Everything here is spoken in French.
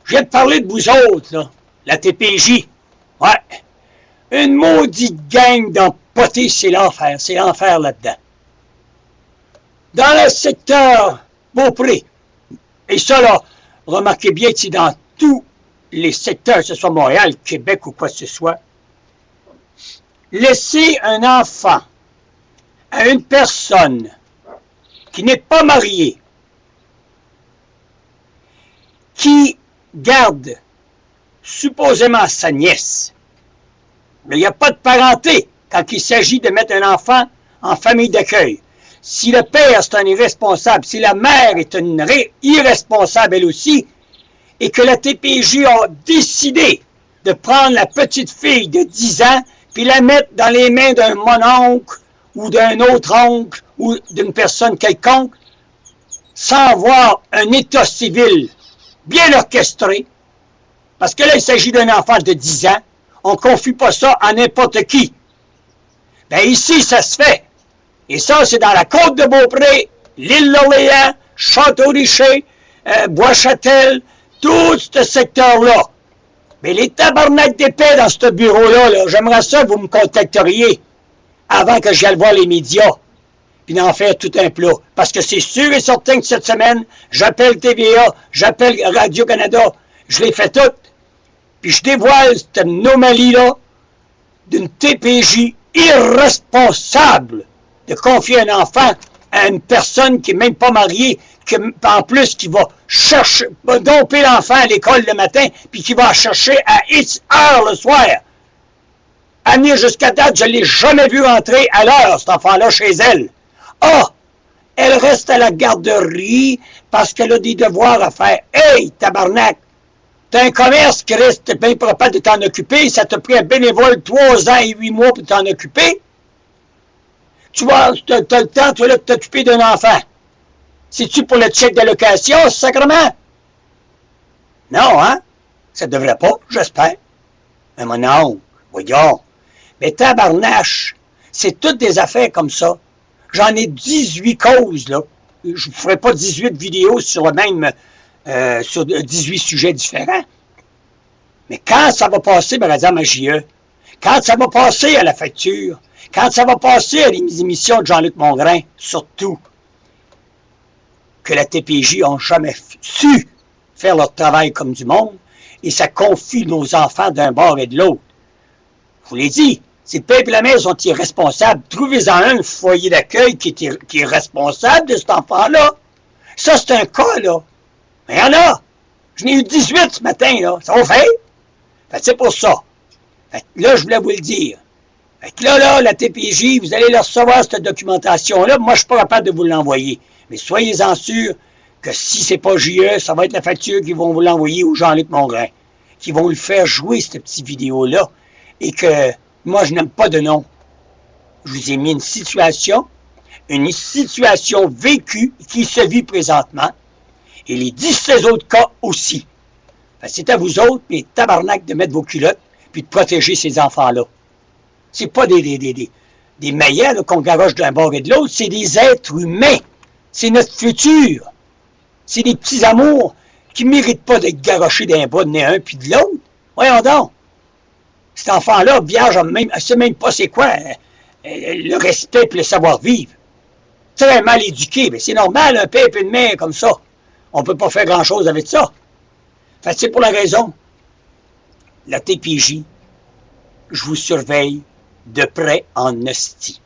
Je viens de parler de vous autres, là, la TPJ. Ouais. Une maudite gang d'empotés, c'est l'enfer. C'est l'enfer là-dedans. Dans le secteur Beaupré, et ça, là, remarquez bien, c'est dans tous les secteurs, que ce soit Montréal, Québec ou quoi que ce soit, laisser un enfant à une personne qui n'est pas mariée, qui garde supposément sa nièce, mais il n'y a pas de parenté quand il s'agit de mettre un enfant en famille d'accueil. Si le père est un irresponsable, si la mère est une irresponsable elle aussi, et que la TPJ a décidé de prendre la petite fille de 10 ans puis la mettre dans les mains d'un mononcle ou d'un autre oncle ou d'une personne quelconque, sans avoir un état civil bien orchestré, parce que là, il s'agit d'un enfant de 10 ans, on ne confie pas ça à n'importe qui. Bien ici, ça se fait. Et ça, c'est dans la côte de Beaupré, l'île d'Orléans, Château-Richer, Bois-Châtel, tout ce secteur-là. Mais les tabarnaks d'épais dans ce bureau-là, -là, j'aimerais ça que vous me contacteriez avant que j'aille voir les médias, puis d'en faire tout un plat. Parce que c'est sûr et certain que cette semaine, j'appelle TVA, j'appelle Radio-Canada, je les fais toutes, puis je dévoile cette anomalie-là d'une TPJ irresponsable de confier un enfant à une personne qui n'est même pas mariée, qui, en plus qui va chercher, va domper l'enfant à l'école le matin, puis qui va chercher à X heures le soir. Amener jusqu'à date, je ne l'ai jamais vu rentrer à l'heure, cet enfant-là, chez elle. Ah! Elle reste à la garderie parce qu'elle a des devoirs à faire. Hey, tabarnak! T'as un commerce qui reste bien propre de t'en occuper, ça t'a pris un bénévole 3 ans et 8 mois pour t'en occuper. Tu vois, t'as le temps, toi, là, de t'occuper d'un enfant. C'est-tu pour le chèque d'allocation, sacrement? Non, hein? Ça devrait pas, j'espère. Mais mon oncle, voyons. Mais tabarnache, c'est toutes des affaires comme ça. J'en ai 18 causes, là. Je ne ferai pas 18 vidéos sur le même, sur 18 sujets différents. Mais quand ça va passer, par exemple, à JE, quand ça va passer à la facture, quand ça va passer à les émissions de Jean-Luc Mongrain, surtout, que la TPJ n'a jamais su faire leur travail comme du monde, et ça confie nos enfants d'un bord et de l'autre. Je vous l'ai dit, si le père et la mère sont irresponsables, trouvez-en un foyer d'accueil qui est responsable de cet enfant-là. Ça, c'est un cas, là. Mais il y en a. Je n'ai eu 18 ce matin, là. Ça va faire? Fait que c'est pour ça. Fait que là, je voulais vous le dire. Fait que là, la TPJ, vous allez leur recevoir cette documentation-là. Moi, je ne suis pas capable de vous l'envoyer. Mais soyez-en sûrs que si ce n'est pas JE, ça va être la facture qu'ils vont vous l'envoyer au Jean-Luc Mongrain, qui vont le faire jouer, cette petite vidéo-là, et que moi, je n'aime pas de nom. Je vous ai mis une situation vécue qui se vit présentement, et les 17 autres cas aussi. C'est à vous autres, les tabarnaks, de mettre vos culottes, puis de protéger ces enfants-là. C'est pas des meilleurs qu'on garoche d'un bord et de l'autre, c'est des êtres humains. C'est notre futur. C'est des petits amours qui ne méritent pas d'être garochés d'un bas de nez un puis de l'autre. Voyons donc. Cet enfant-là, vierge, elle ne sait même pas c'est quoi le respect et le savoir-vivre. Très mal éduqué, mais c'est normal, un père et une mère comme ça. On ne peut pas faire grand-chose avec ça. Fait, c'est pour la raison. La TPJ, je vous surveille de près en hostie.